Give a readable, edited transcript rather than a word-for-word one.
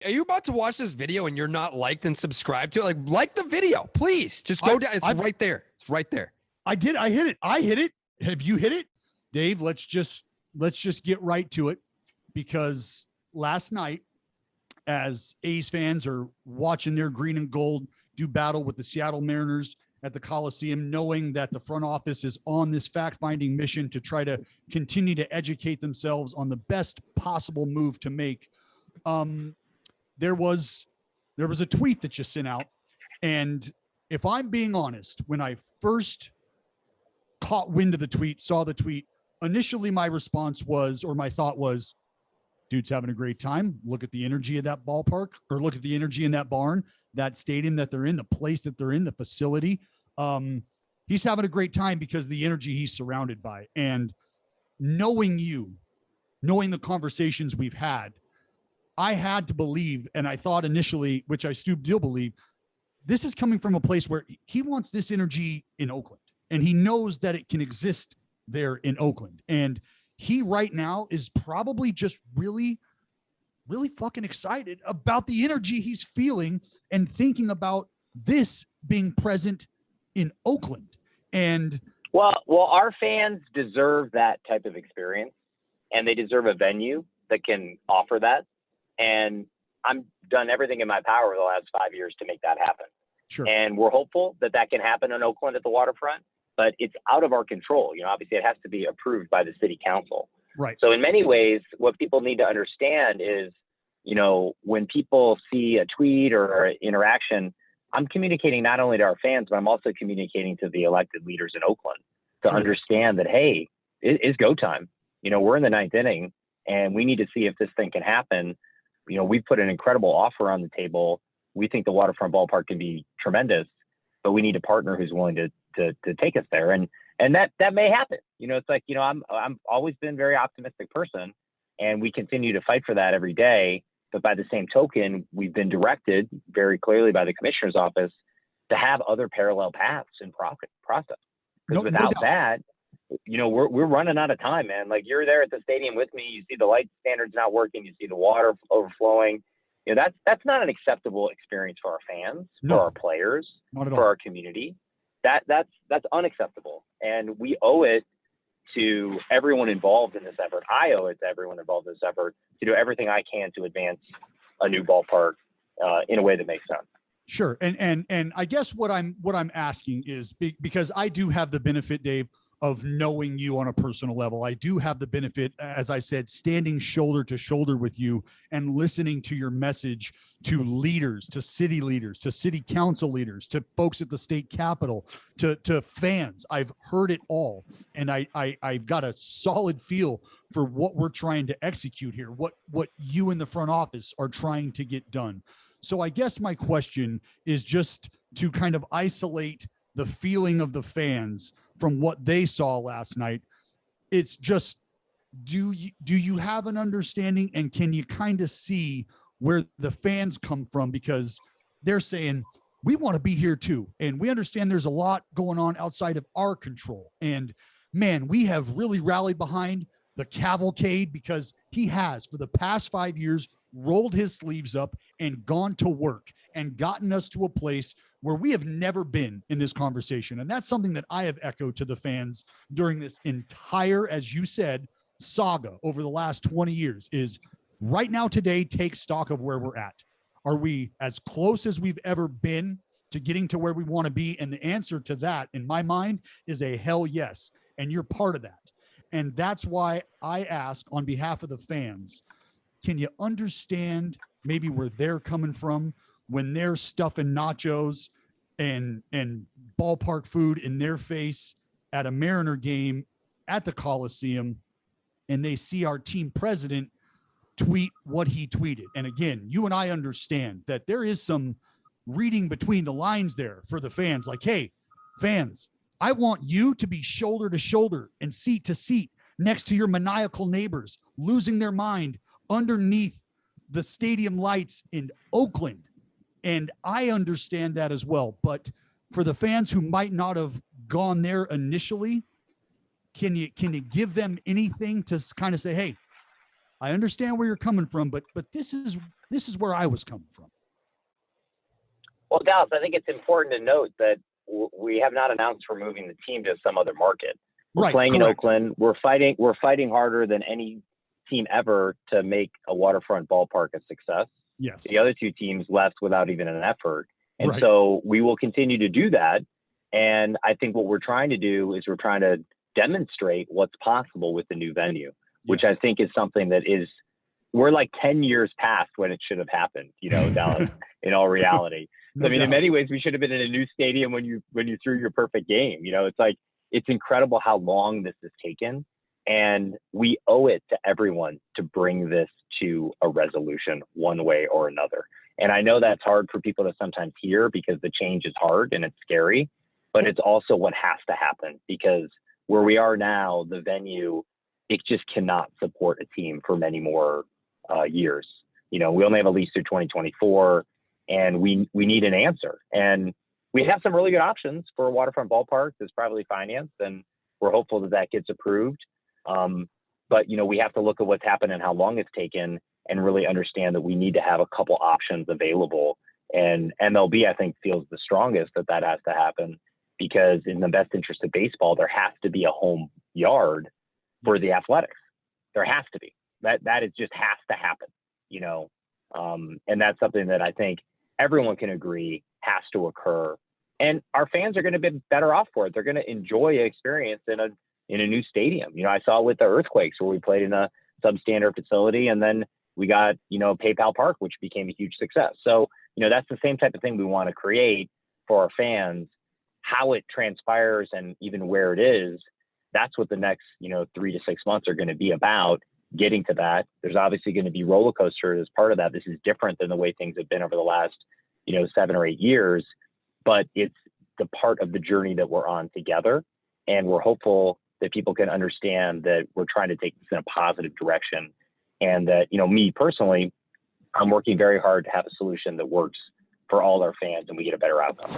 Are you about to watch this video and you're not liked and subscribed to it? Like the video, please. Just go down. It's right there. It's right there. I did. I hit it. I hit it. Have you hit it? Dave, let's just get right to it, because last night, as A's fans are watching their green and gold do battle with the Seattle Mariners at the Coliseum, knowing that the front office is on this fact-finding mission to try to continue to educate themselves on the best possible move to make, there was a tweet that you sent out. And if I'm being honest, when I first caught wind of the tweet, saw the tweet, initially my response was, or my thought was, dude's having a great time. Look at the energy of that ballpark, or look at the energy in that barn, that stadium that they're in, the place that they're in, the facility. He's having a great time because of the energy he's surrounded by. And knowing the conversations we've had, I had to believe, and I thought initially, which I still believe, this is coming from a place where he wants this energy in Oakland, and he knows that it can exist there in Oakland. And he right now is probably just really, really fucking excited about the energy he's feeling and thinking about this being present in Oakland. And well, our fans deserve that type of experience, and they deserve a venue that can offer that. And I'm done everything in my power the last 5 years to make that happen. Sure. And we're hopeful that that can happen in Oakland at the waterfront, but it's out of our control. You know, obviously it has to be approved by the city council. Right. So in many ways, what people need to understand is, you know, when people see a tweet or interaction, I'm communicating not only to our fans, but I'm also communicating to the elected leaders in Oakland to understand that, hey, it is go time. You know, we're in the ninth inning and we need to see if this thing can happen. You know, we've put an incredible offer on the table. We think the waterfront ballpark can be tremendous, but we need a partner who's willing to take us there. And that may happen. You know, it's like, you know, I'm always been a very optimistic person, and we continue to fight for that every day. But by the same token, we've been directed very clearly by the commissioner's office to have other parallel paths in process. Because without that, you know, we're running out of time, man. Like, you're there at the stadium with me. You see the light standards not working. You see the water overflowing. You know, that's not an acceptable experience for our fans, for our players, for our community. That's unacceptable. And we owe it to everyone involved in this effort. I owe it to everyone involved in this effort to do everything I can to advance a new ballpark in a way that makes sense. Sure. And I guess what I'm asking is, because I do have the benefit, Dave, of knowing you on a personal level. I do have the benefit, as I said, standing shoulder to shoulder with you and listening to your message to leaders, to city council leaders, to folks at the state capitol, to fans. I've heard it all. And I've got a solid feel for what we're trying to execute here, what you in the front office are trying to get done. So I guess my question is just to kind of isolate the feeling of the fans from what they saw last night. It's just, do you have an understanding, and can you kind of see where the fans come from? Because they're saying, we want to be here too. And we understand there's a lot going on outside of our control. And man, we have really rallied behind the cavalcade, because he has, for the past 5 years, rolled his sleeves up and gone to work and gotten us to a place where we have never been in this conversation. And that's something that I have echoed to the fans during this entire, as you said, saga over the last 20 years, is right now, today, take stock of where we're at. Are we as close as we've ever been to getting to where we want to be? And the answer to that, in my mind, is a hell yes. And you're part of that. And that's why I ask on behalf of the fans, can you understand maybe where they're coming from when they're stuffing nachos and ballpark food in their face at a Mariner game at the Coliseum, and they see our team president tweet what he tweeted? And again, you and I understand that there is some reading between the lines there for the fans. Like, hey, fans, I want you to be shoulder to shoulder and seat to seat next to your maniacal neighbors, losing their mind underneath the stadium lights in Oakland. And I understand that as well. But for the fans who might not have gone there initially, can you give them anything to kind of say, hey, I understand where you're coming from, but this is This is where I was coming from. Well, Dallas, I think it's important to note that we have not announced we're moving the team to some other market. We're playing in Oakland. We're fighting harder than any team ever to make a waterfront ballpark a success. Yes. The other two teams left without even an effort. And so we will continue to do that. And I think what we're trying to do is we're trying to demonstrate what's possible with the new venue, which I think is something that is, we're like 10 years past when it should have happened, Dallas, in all reality. So, I mean, in many ways, we should have been in a new stadium when you threw your perfect game. It's like, it's incredible how long this has taken. And we owe it to everyone to bring this to a resolution one way or another. And I know that's hard for people to sometimes hear because the change is hard and it's scary, but it's also what has to happen, because where we are now, the venue, it just cannot support a team for many more years. We only have a lease through 2024, and we need an answer. And we have some really good options for a waterfront ballpark that's privately financed, and we're hopeful that that gets approved. But, we have to look at what's happened and how long it's taken and really understand that we need to have a couple options available. And MLB, I think, feels the strongest that has to happen, because in the best interest of baseball, there has to be a home yard for the Athletics. There has to be. That is just has to happen, and that's something that I think everyone can agree has to occur. And our fans are going to be better off for it. They're going to enjoy an experience in a new stadium. I saw with the Earthquakes where we played in a substandard facility, and then we got, PayPal Park, which became a huge success. So, that's the same type of thing we want to create for our fans. How it transpires and even where it is, that's what the next, 3 to 6 months are going to be about, getting to that. There's obviously going to be roller coasters as part of that. This is different than the way things have been over the last, 7 or 8 years, but it's the part of the journey that we're on together. And we're hopeful that people can understand that we're trying to take this in a positive direction. And that, me personally, I'm working very hard to have a solution that works for all our fans and we get a better outcome.